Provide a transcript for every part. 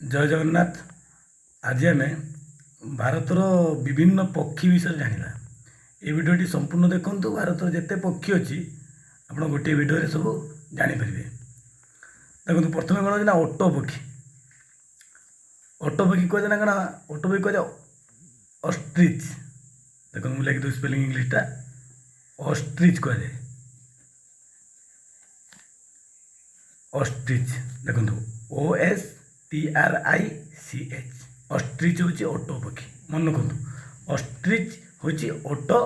जय जगन्नाथ। आज आम भारतर विभिन्न पक्षी विषय जाना। ये भिडियोटी संपूर्ण देखूँ। भारत जिते पक्षी अच्छी आप गोटे भिडियो सब जापर देखो। प्रथम कौन ना ओटो पक्षी। ओटो पक्षी कहे ना कौन ओटो पक्षी कहे ऑस्ट्रिच। देखो मुझे लिखी स्पेलिंग इंग्लीशटा ऑस्ट्रिच कहे। ऑस्ट्रिच देखो OSTRICH ऑस्ट्रिच हूँ ओटो पक्षी। मन रखु ऑस्ट्रिच हूँ ओटो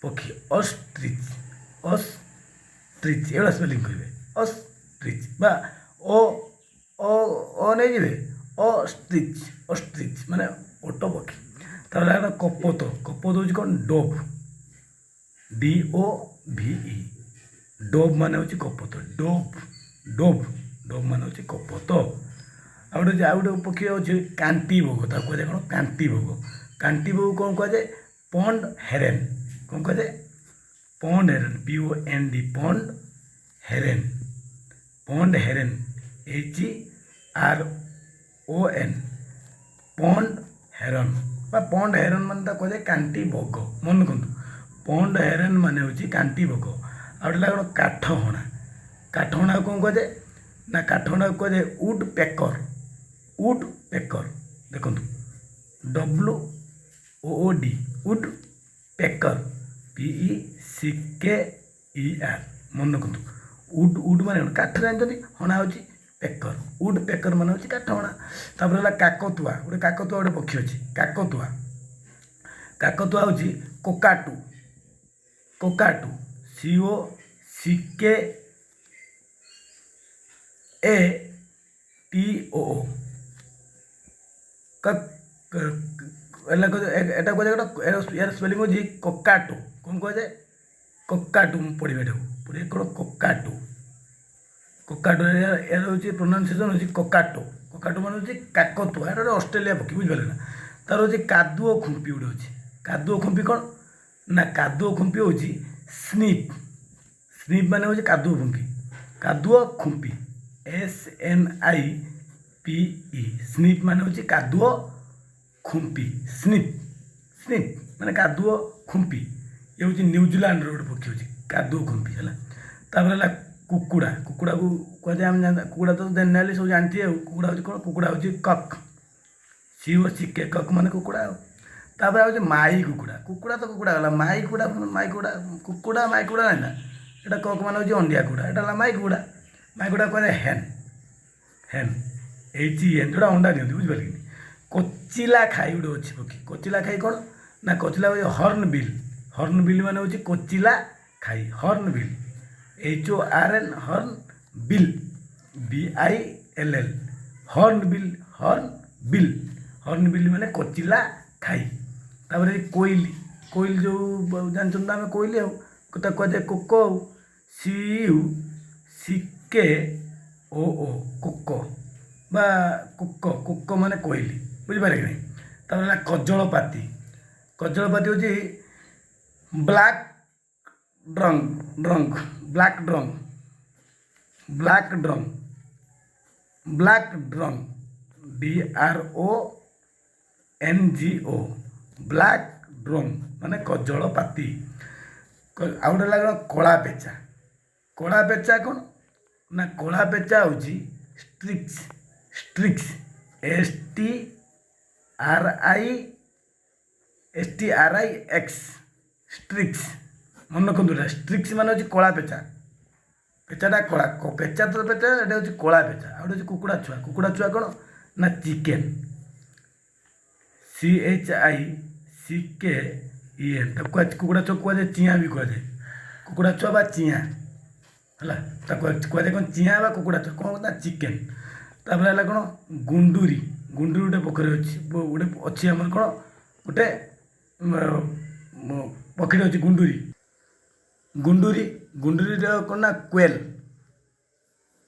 पक्षी। ऑस्ट्रिच ऑस्ट्रिच एवं स्पेलिंग कहे ऑस्ट्रिच बा ओ ओ नहीं जी ऑस्ट्रिच ऑस्ट्रिच माने ओटो पक्षी। तार कपोत कपोत हूँ कौन डोव DOVE डोव मान हूँ कपोत डोव डोव डोव मान हूँ कपोत। आ गोटे पक्षी अच्छे कांटी भोग कहे कौन कांटी भोग। कांटी भोग कौन कहे पॉन्ड हेरेन कौन कहे pond heron POND pond heron pond heron HERON pond heron बा पॉन्ड हेरन मान कहे कांटी भोग। मन रखु पॉन्ड हेरन मान हूँ कांटी भोग। आ गोटे कौन काठहणा काठहणा कौन कहे ना काठहणा कहे वुड पेकर वुड पेकर। देखो WOOD वुड पेकर PECKER। मन रखु वुड वुड मान काठ जानते हणा हूँ पेकर वुड पेकर मान हूँ काठहणा। तापर काकतुआ गोटे काकतुआ गोटे पक्षी अच्छी काकतुआ काकतुआ हूँ कोकाटू कोकाटू COCKATOO यार स्पेलिंग हूँ कोकाटू कौन कहे कोकाटू पढ़े पढ़े कौन कोकाटू कोकाटू यार हूँ प्रोनाउंसिएशन हूँ कोकाटो कोकाटो मान हूँ काकतुआ यार ऑस्ट्रेलिया पक्षी बुझिपारे ना। तार हूँ कादुओ खुंपी गोटे अच्छे कादुओ खुंपी कौन ना कादुओ खुंपी हूँ स्निप स्निप मान हूँ कादुओ खुंपी SNIPE स्निप मान हूँ कादुओ खुंपी स्निप स्निप माने कादुओ खुंपी। ये हूँ न्यूजीलैंड गोटे पक्षी हूँ कादुओ खुंपी है। तापर कुकुड़ा कुकुड़ा को कहे आम कुकुड़ा तो जनरली सब जानती है। कुकुड़ा हूँ कौन कुकुड़ा हूँ कक COCK कक मान कुकुड़ा। तापर हूँ माई कुकुड़ा कुकुड़ा तो कुकुड़ा गला माई कुकुड़ा कुकुड़ा माई कुकुड़ा ना यहाँ कक मान हूँ अंडिया कुकुड़ा यहाँ माई कुकुड़ा कहे हेन हेन HEN जोड़ा अंडा दिखती बुझिपारे कि कोचिला खाई गोटे अच्छी पक्षी कोचिला खाई कौन ना कोचिला हॉर्नबिल मान हूँ कोचिला खाई hornbill HORN horn bill BILL hornbill hornbill माने कोचिला खाई। तापर कोइली कोइल जो जानते आम कोइली कहे कोको CUCKOO कोको बा कुक कुक माने कोइली बुझिपारे कि नहीं। तापर कजलपाती कजलपाती हूँ black drug drug black drug black drug black drug DRONGO black drug माने कजलपाती। आ गोटे लगे कला पेचा कला पेचा कौन ना कला पेचा हूँ स्ट्रिक्स स्ट्रिक्स STRIX स्ट्रिक्स। मन रखु स्ट्रिक्स मान हूँ कला पेचा पेचाटा कला पेचा तो पेचा ये हूँ कला पेचा। आ गए कुकुड़ा छुआ कौन ना चिकेन CHICKEN कुकुड़ा छुआ कहुए चियाँ भी कहुए कुकुड़ा छुआ बा चियाँ है कहुए कौन चियाँ बा कुकुड़ा छुआ कौन ना चिकेन। तापर है कौन गुंडूरी गुंडूरी गोटे पोखरी अच्छी गोटे अच्छी आम कौन गोटे पक्षी अच्छी गुंडूरी गुंडूरी गुंडूरी कौन ना क्वेल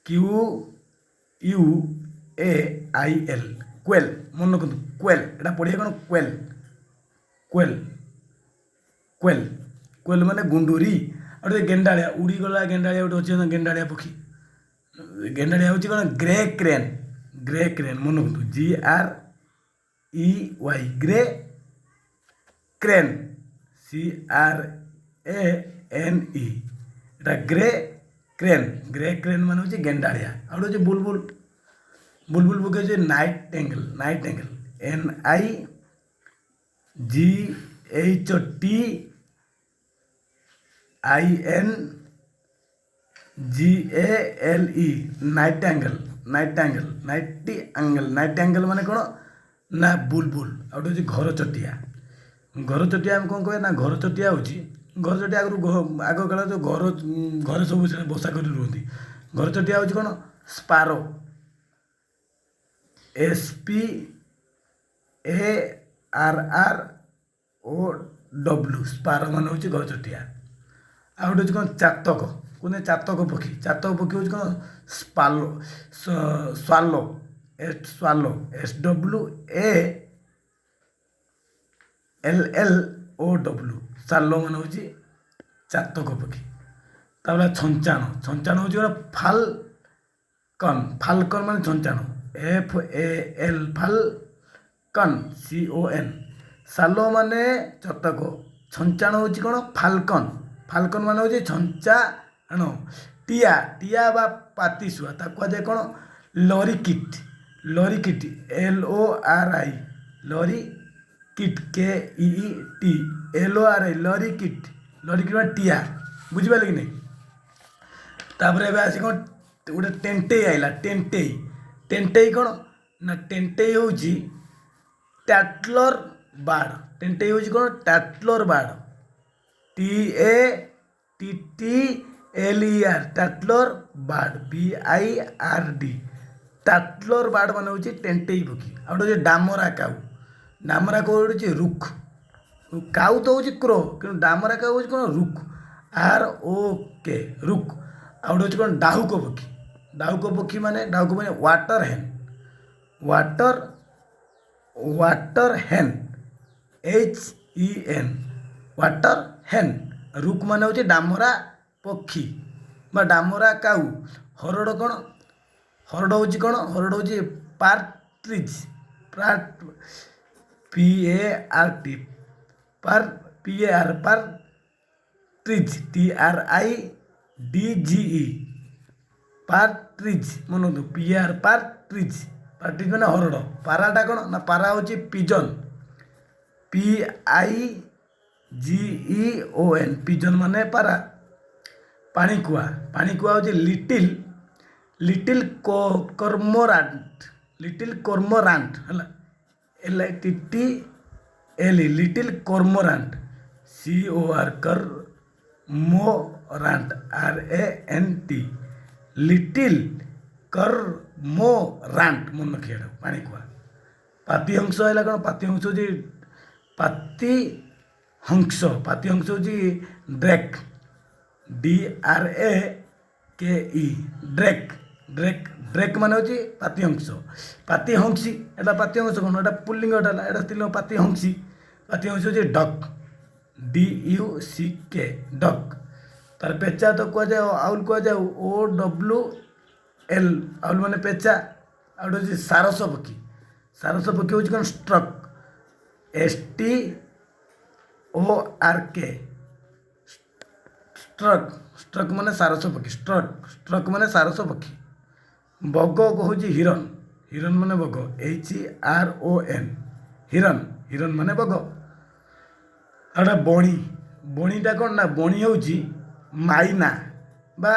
QUAIL क्वेल। मन रखु क्वेल यहाँ पढ़िए कौन क्वेल क्वेल क्वेल क्वेल माने गुंडूरी। और गेंडाड़िया उड़ीगला गेंडाड़िया गोटे अच्छे गेंडाड़िया पक्षी गेंडाड़िया हूँ कौन ग्रे क्रेन ଗ୍ରେ କ୍ରେନ୍ ମନେ ରଖନ୍ତୁ GREY ଗ୍ରେ କ୍ରେନ୍ CRANE এটা ଗ୍ରେ କ୍ରେନ୍ ମାନେ ହେଉଛି ଗେଣ୍ଡାଳିଆ। ଆଉ ଗୋଟେ ହେଉଛି ବୁଲବୁଲ ବୁଲବୁଲ ପକ୍ଷୀ ହେଉଛି nightingale NIGHTINGALE nightingale ମାନେ କ'ଣ ନା ବୁଲବୁଲ। ଆଉ ଗୋଟେ ହେଉଛି ଘରଚଟିଆ ଆମେ କ'ଣ କହିବା ନା ଘରଚଟିଆ ହେଉଛି ଘରଚଟିଆ ଆଗ କାଳରେ ଯେଉଁ ଘରେ ସବୁ ବସା କରି ରୁହନ୍ତି। ଘରଚଟିଆ ହେଉଛି କ'ଣ ସ୍ପାରୋ SPARROW ସ୍ପାରୋ ମାନେ ହେଉଛି ଘରଚଟିଆ। ଆଉ ଗୋଟେ ହେଉଛି କ'ଣ ଚାତକ କୁହନ୍ତି ଚାତକ ପକ୍ଷୀ ହେଉଛି କ'ଣ ସ୍ୱାଲୋ SWALLOW ସାଲୋ ମାନେ ହେଉଛି ଚାତକ ପକ୍ଷୀ। ତାପରେ ଛଞ୍ଚାଣ ହେଉଛି କ'ଣ ଫାଲକନ ମାନେ ଛଞ୍ଚାଣ FAL ଫାଲକନ CON ସାଲୋ ମାନେ ଚତକ ଛଞ୍ଚାଣ ହେଉଛି କ'ଣ ଫାଲକନ ମାନେ ହେଉଛି ଛଞ୍ଚାଣ। ଟିଆ ବା ପାତିଶୁଆ ତାକୁ କୁହାଯାଏ କ'ଣ ଲରିକିଟ୍ LORI ଲରିକିଟ୍ KEET LORI ଲରିକିଟ୍ ମାନେ ଟିଆ ବୁଝିପାରିଲେ କି ନାହିଁ। ତାପରେ ଏବେ ଆସି କ'ଣ ଗୋଟେ ଟେଣ୍ଟେଇ ଆଇଲା ଟେଣ୍ଟେଇ କ'ଣ ନା ଟେଣ୍ଟେଇ ହେଉଛି tattler bird TATTLER tattler bird BIRD tattler bird ମାନେ ହେଉଛି ଟେଣ୍ଟେଇ ପକ୍ଷୀ। ଆଉ ଗୋଟେ ହେଉଛି ଡାମରା କାଉ ହେଉଛି ରୁକ୍ କାଉ ତ ହେଉଛି କ୍ରୋ କିନ୍ତୁ ଡାମରା କାଉ ହେଉଛି କ'ଣ ରୁକ୍ ROK ରୁକ୍। ଆଉ ଗୋଟେ ହେଉଛି କ'ଣ ଡାହୁକ ପକ୍ଷୀ ମାନେ ୱାଟର ହେନ୍ HEN ୱାଟର ହେନ୍। ରୁକ୍ ମାନେ ହେଉଛି ଡାମରା ପକ୍ଷୀ ବା ଡାମରା କାଉ। ହରଡ଼ ହେଉଛି ପାର୍ଟ୍ରିଜ୍ ପାର୍ଟ୍ରିଜ୍ TRIDGE ପାର୍ଟ୍ରିଜ୍ ମନେ ପାର୍ଟ୍ରିଜ୍ ମାନେ ହରଡ଼। ପାରାଟା କ'ଣ ନା ପାରା ହେଉଛି ପିଜନ୍ PIGEON ପିଜନ୍ ମାନେ ପାରା। ପାଣିକୁଆ ହେଉଛି ଲିଟିଲ୍ କର୍ମୋରାଣ୍ଟ ହେଲା LITTLE little cormorant cormorant RANT little cormorant ମନେ ରଖିବା ପାଣିକୁଆ। ପାତିହଂସ ହେଲା କ'ଣ ପାତିହଂସ ହେଉଛି ଡ୍ରେକ୍ DRAKE ଡ୍ରେକ୍ ମାନେ ହେଉଛି ପାତିହଂସୀ ଏଟା ପାତିହଂସ କ'ଣ ଏଟା ପୁଲ୍ଲିଙ୍ଗଟା ହେଲା ଏଟା ସ୍ତ୍ରୀଲିଙ୍ଗ ପାତିହଂସୀ ହେଉଛି ଡକ୍ DUCK ଡକ୍। ତାର ପେଚା ତ କୁହାଯାଏ ଆଉଲ କୁହାଯାଏ OWL ଆଉଲ ମାନେ ପେଚା। ଆଉ ଗୋଟେ ହେଉଛି ସାରସ ପକ୍ଷୀ ହେଉଛି କ'ଣ ଷ୍ଟ୍ରକ୍ STORK ଷ୍ଟ୍ରକ୍ ମାନେ ସାରସ ପକ୍ଷୀ। ବଗ ହେଉଛି ହିରନ୍ ମାନେ ବଗ HRON ହିରନ୍ ମାନେ ବଗ। ଆଉ ଗୋଟେ ବଣିଟା କ'ଣ ନା ବଣି ହେଉଛି ମାଇନା ବା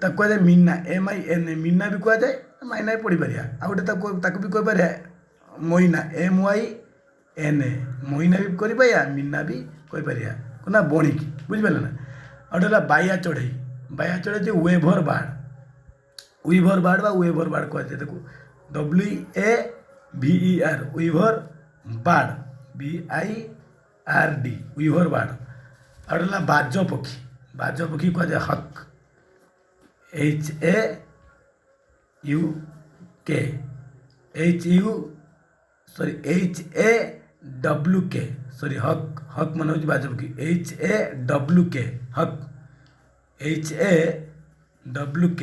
ତାକୁ କୁହାଯାଏ ମିନା MINA ମିନା ବି କୁହାଯାଏ ମାଇନା ବି ପଢ଼ିପାରିବା। ଆଉ ଗୋଟେ ତାକୁ ବି କହିପାରିବା ମଇନା MYNA ମଇନା ବି କରିପାରିବା ମିନା ବି କହିପାରିବା ନା ବଣିକି ବୁଝିପାରିଲେ ନା। ଆଉ ଗୋଟେ ହେଲା ବାୟା ଚଢ଼େଇ ହେଉଛି ୱେଭର ବାର୍ଡ଼ ବା ୱେଭର ବାର୍ଡ଼ କୁହାଯାଏ ତାକୁ WAVER waiver bird BIRD waiver bird. ଆଉ ଗୋଟେ ହେଲା ବାଜ ପକ୍ଷୀ କୁହାଯାଏ ହକ୍ HAWK ମାନେ ହେଉଛି ବାଜ ପକ୍ଷୀ HAWK HAWK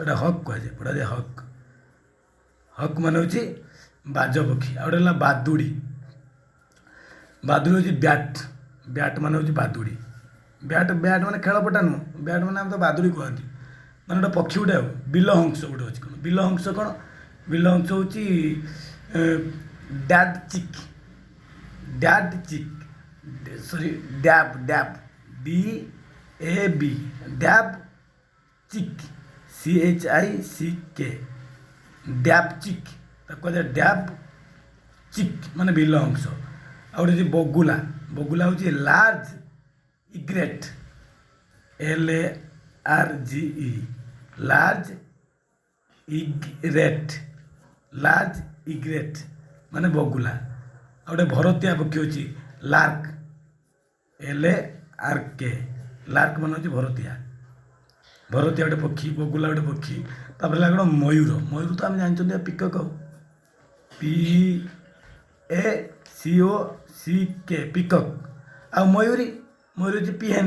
ଏଟା ହକ୍ କୁହାଯାଏ ପଢ଼ାଯାଏ ହକ୍। हक मान हूँ बाज पक्षी आ गए बादुड़ी बादुड़ी हूँ ब्याट ब्याट मान हूँ बादुड़ी ब्याट ब्याट मैंने खेलपटा नुह ब्याट मैंने आम तो बादुड़ी कहती मैंने गोटे पक्षी गोटे बिलहंस गोटे अच्छी कौन बिलहंस कौन बिलहंस हूँ डैड चिक sorry dab dab DAB dab चिक CHICK डैब चिक कहते डैब चिक माने बिलहंस आ गए बगुला बगुला हूँ large egret LARGE large egret माने बगुला आ गए भरतिया पक्षी हूँ लार्क LARK लार्क मान हूँ भरतिया भरतिया गोटे पक्षी बगुला गोटे पक्षी तापर कौन मयूर मयूर तो आम जानते पिकक PACOCK पिकक आ मयूरी मयूरी हूँ पिहेन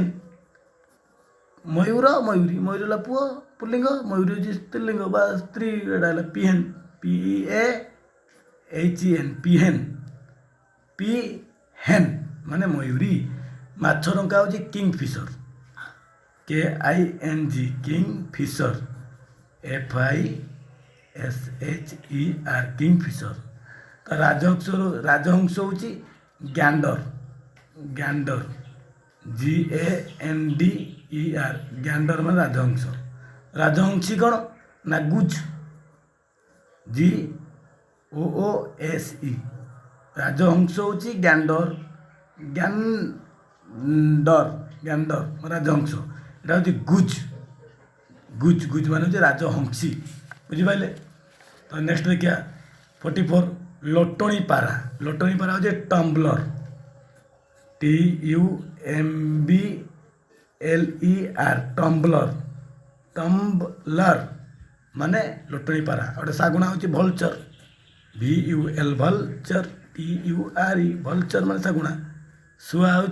मयूर मयूरी मयूर है पुओ पुल्लिंग मयूरी हूँ स्त्रीलिंग बा स्त्री पिहेन PEAHEN पिहेन पिहेन माने मयूरी माछरंका हूँ Kingfisher KING Kingfisher FISHER Kingfisher तो राजहंस हूँ गैंडर गैंडर GANDER गैंडर मान राजहंस राजहंसी कौन ना गुज GOOSE राजहंस हूँ गैंडर गैंडर गैंडर राजहंस एटा हूँ गुज गुज गुज मान हूँ राजहंसी बुझिपारे तो नेक्स्ट देखिए 44 लोटणी पारा हूँ टम्बलर TUMBLER टम्बलर टम्बलर माने लोटणी पारा गोटे शागुणा हूँ भलचर VUL भलचर TURE भलचर माने शागुणा शुआ हूँ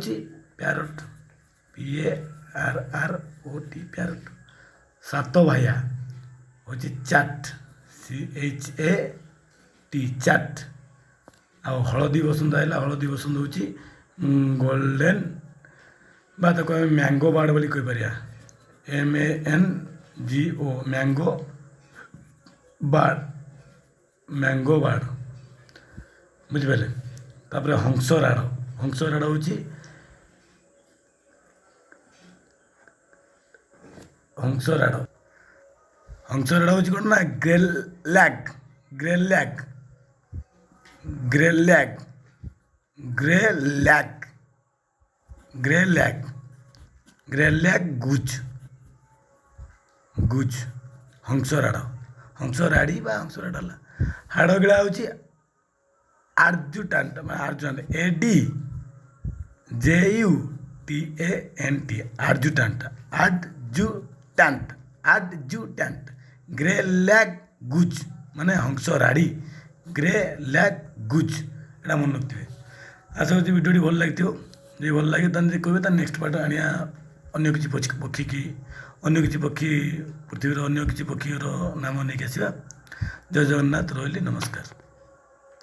प्यारट PARROT प्यारट सात भाइया हूँ चाट CHAT चाट आ हलदी बसंत आइला हलदी बसंत हूँ गोल्डेन बा ताको मैंगो बार्ड बोली कहीपर MANGO मैंगो बार्ड बुझिपारे तापर हंसराड़ हंसराड़ हूँ हंसराड़ हंसराड़ हूँ कौन ना ग्रेलैग ग्रेलैग ग्रेलैग ग्रेलैग ग्रेलैग ग्रेलैग गुज गुज हंसराड़ हंसराड़ी बा हंसराड़ हाड़गिड़ा हूँ आर्जुटान्ट आर्जुटान्ट ADJUTANT आर्जुटान्ट आर्जुटान्ट आर्जुटान्ट ग्रेलैग गुज माने हंसराड़ी ग्रेलैग गुज एटा मन रखिए आशा करती भिडियोटी भल लगी जो भल लगे कहे नेक्स्ट पार्ट आनिया अन्य किसी पक्षी की अन्य किसी पक्षी पृथ्वीर अन्य किसी पक्षीर नाम नहीं आसवा जय जगन्नाथ रही नमस्कार।